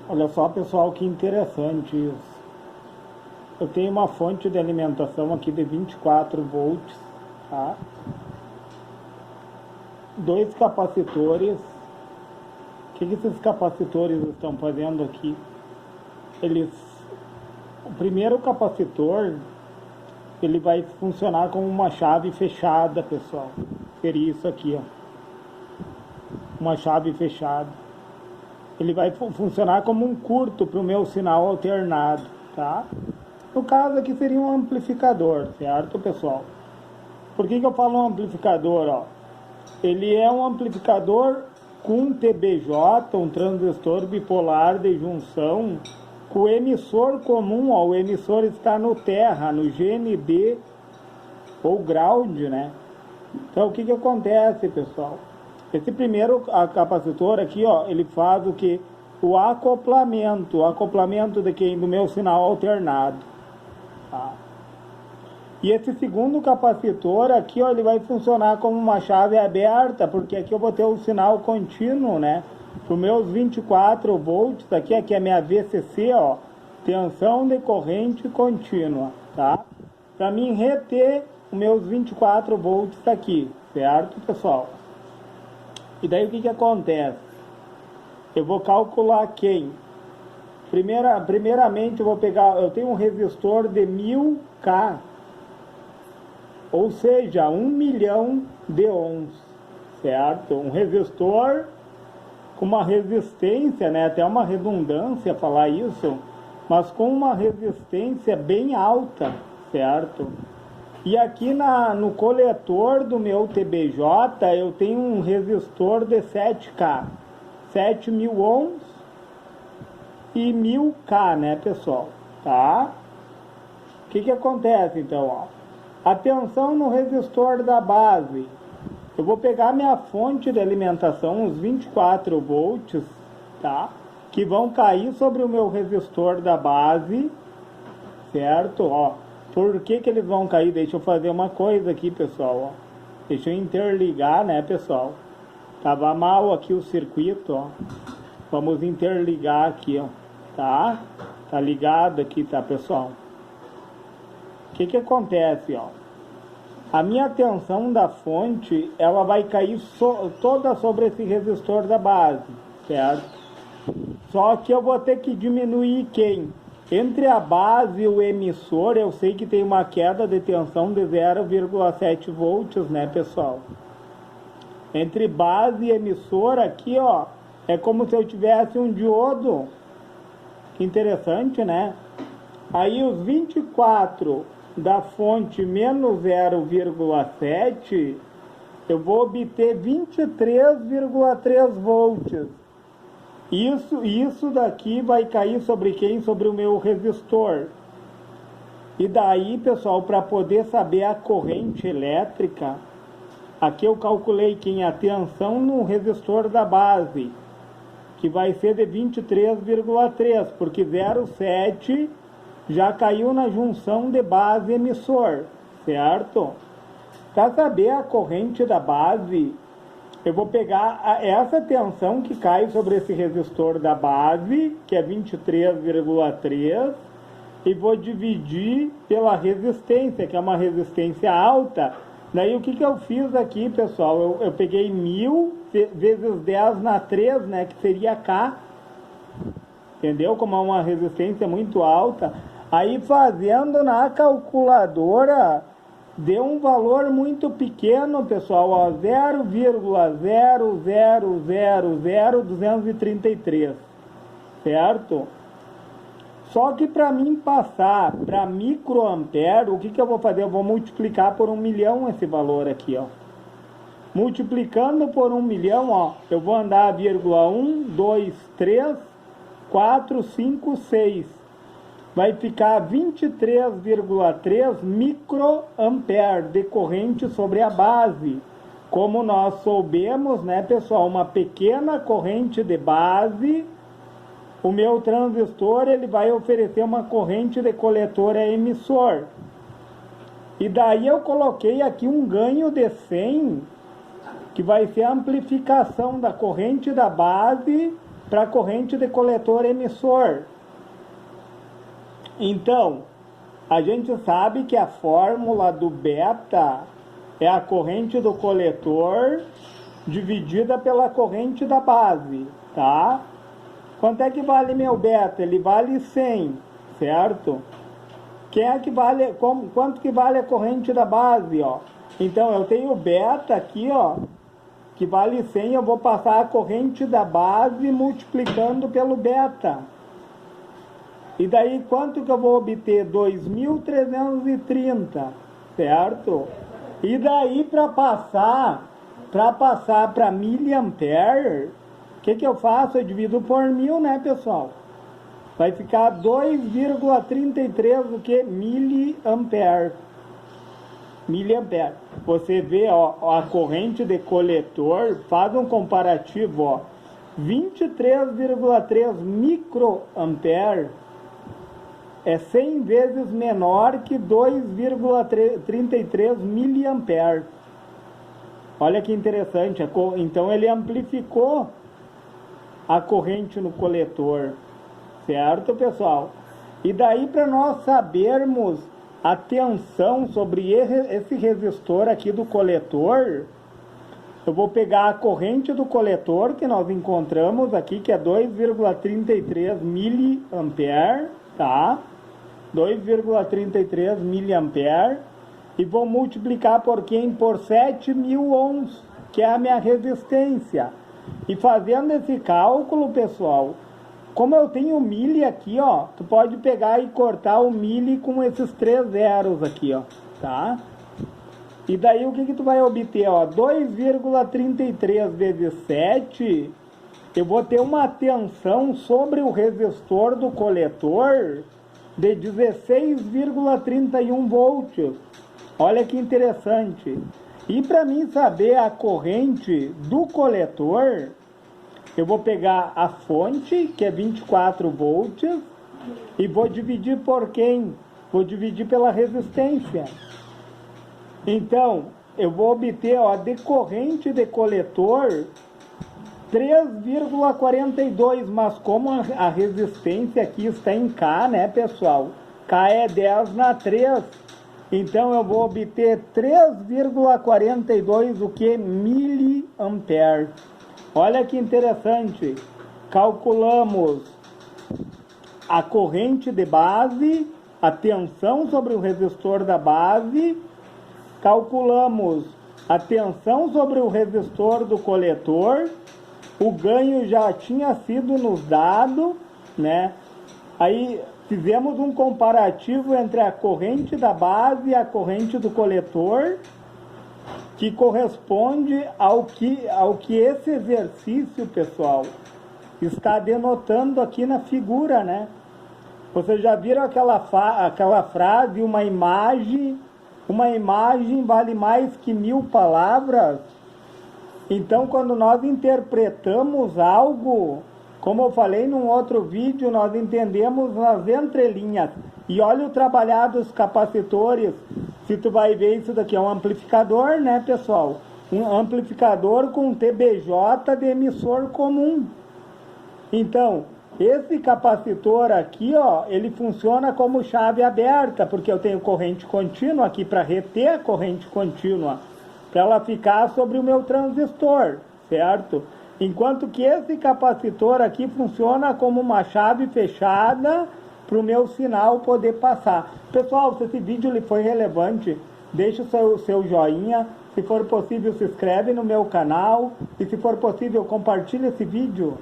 Olha só, pessoal, que interessante isso. Eu tenho uma fonte de alimentação aqui de 24 volts, tá? Dois capacitores. O que esses capacitores estão fazendo aqui? Eles, o primeiro capacitor, ele vai funcionar como uma chave fechada, pessoal. Seria isso aqui, ó. Uma chave fechada. Ele vai funcionar como um curto para o meu sinal alternado, tá? No caso aqui seria um amplificador, certo, pessoal? Por que eu falo um amplificador, ó? Ele é um amplificador com TBJ, um transistor bipolar de junção, com o emissor comum, ó, o emissor está no terra, no GND ou ground, né? Então o que acontece, pessoal? Esse primeiro capacitor aqui, ó, ele faz o que? O acoplamento de quem? Do meu sinal alternado. Tá? E esse segundo capacitor aqui, ó, ele vai funcionar como uma chave aberta, porque aqui eu vou ter o sinal contínuo, né? Para os meus 24 volts, aqui é minha VCC, ó, tensão de corrente contínua, tá? Para mim reter os meus 24 volts aqui, certo, pessoal? E daí o que acontece? Eu vou calcular quem? Primeiramente eu vou pegar, eu tenho um resistor de 1000K, ou seja, 1 milhão de ohms, certo? Um resistor com uma resistência, né? Até uma redundância falar isso, mas com uma resistência bem alta, certo? E aqui no coletor do meu TBJ eu tenho um resistor de 7K, 7.000 ohms e 1000K, né, pessoal? Tá? O que acontece então, ó? Atenção no resistor da base. Eu vou pegar minha fonte de alimentação, os 24 volts, tá? Que vão cair sobre o meu resistor da base, certo? Ó, por que eles vão cair? Deixa eu fazer uma coisa aqui, pessoal, ó. Deixa eu interligar, né, pessoal? Tava mal aqui o circuito, ó. Vamos interligar aqui, ó. Tá? Tá ligado aqui, tá, pessoal? O que acontece, ó? A minha tensão da fonte, ela vai cair toda sobre esse resistor da base, certo? Só que eu vou ter que diminuir quem? Entre a base e o emissor, eu sei que tem uma queda de tensão de 0,7 volts, né, pessoal? Entre base e emissor aqui, ó, é como se eu tivesse um diodo. Que interessante, né? Aí os 24 da fonte menos 0,7, eu vou obter 23,3 volts. Isso daqui vai cair sobre quem? Sobre o meu resistor. E daí, pessoal, para poder saber a corrente elétrica, aqui eu calculei quem? A tensão no resistor da base, que vai ser de 23,3, porque 0,7 já caiu na junção de base emissor, certo? Para saber a corrente da base, eu vou pegar essa tensão que cai sobre esse resistor da base, que é 23,3, e vou dividir pela resistência, que é uma resistência alta. Daí o que eu fiz aqui, pessoal? Eu peguei 1000 vezes 10 na 3, né, que seria K, entendeu? Como é uma resistência muito alta. Aí fazendo na calculadora, deu um valor muito pequeno, pessoal, ó, 0,0000233, certo? Só que para mim passar para microampere, o que eu vou fazer? Eu vou multiplicar por 1 milhão esse valor aqui, ó. Multiplicando por 1 milhão, ó, eu vou andar 1, 2, 3, 4, 5, 6. Vai ficar 23,3 microampere de corrente sobre a base. Como nós soubemos, né, pessoal, uma pequena corrente de base, o meu transistor ele vai oferecer uma corrente de coletor a emissor. E daí eu coloquei aqui um ganho de 100, que vai ser a amplificação da corrente da base para a corrente de coletor emissor. Então, a gente sabe que a fórmula do beta é a corrente do coletor dividida pela corrente da base, tá? Quanto é que vale meu beta? Ele vale 100, certo? Quanto que vale a corrente da base, ó? Então, eu tenho o beta aqui, ó, que vale 100, eu vou passar a corrente da base multiplicando pelo beta. E daí, quanto que eu vou obter? 2.330, certo? E daí, para passar para miliampere, o que eu faço? Eu divido por 1000, né, pessoal? Vai ficar 2,33 o que? Miliampere. Você vê, ó, a corrente de coletor, faz um comparativo, ó, 23,3 microampere é 100 vezes menor que 2,33 miliampere. Olha que interessante, então ele amplificou a corrente no coletor, certo, pessoal? E daí, para nós sabermos a tensão sobre esse resistor aqui do coletor, eu vou pegar a corrente do coletor que nós encontramos aqui, que é 2,33 miliampere, tá? 2,33 miliampere, e vou multiplicar por quem? Por 7.000 ohms, que é a minha resistência. E fazendo esse cálculo, pessoal, como eu tenho milli aqui, ó, tu pode pegar e cortar o milli com esses 3 zeros aqui, ó, tá? E daí o que tu vai obter, ó? 2,33 vezes 7, eu vou ter uma tensão sobre o resistor do coletor de 16,31 volts. Olha que interessante. E para mim saber a corrente do coletor, eu vou pegar a fonte, que é 24 volts, e vou dividir por quem? Vou dividir pela resistência. Então, eu vou obter, ó, de corrente de coletor 3,42, mas como a resistência aqui está em K, né, pessoal? K é 10 na 3. Então, eu vou obter 3,42, o que? Miliampere. Olha que interessante. Calculamos a corrente de base, a tensão sobre o resistor da base, calculamos a tensão sobre o resistor do coletor, o ganho já tinha sido nos dado, né? Aí fizemos um comparativo entre a corrente da base e a corrente do coletor, que corresponde ao que esse exercício, pessoal, está denotando aqui na figura, né? Vocês já viram aquela frase, uma imagem vale mais que 1000 palavras? Então, quando nós interpretamos algo, como eu falei num outro vídeo, nós entendemos nas entrelinhas. E olha o trabalhar dos capacitores. Se tu vai ver, isso daqui é um amplificador, né, pessoal? Um amplificador com TBJ de emissor comum. Então, esse capacitor aqui, ó, ele funciona como chave aberta, porque eu tenho corrente contínua aqui para reter a corrente contínua, para ela ficar sobre o meu transistor, certo? Enquanto que esse capacitor aqui funciona como uma chave fechada para o meu sinal poder passar. Pessoal, se esse vídeo lhe foi relevante, deixe o seu joinha. Se for possível, se inscreve no meu canal. E se for possível, compartilhe esse vídeo.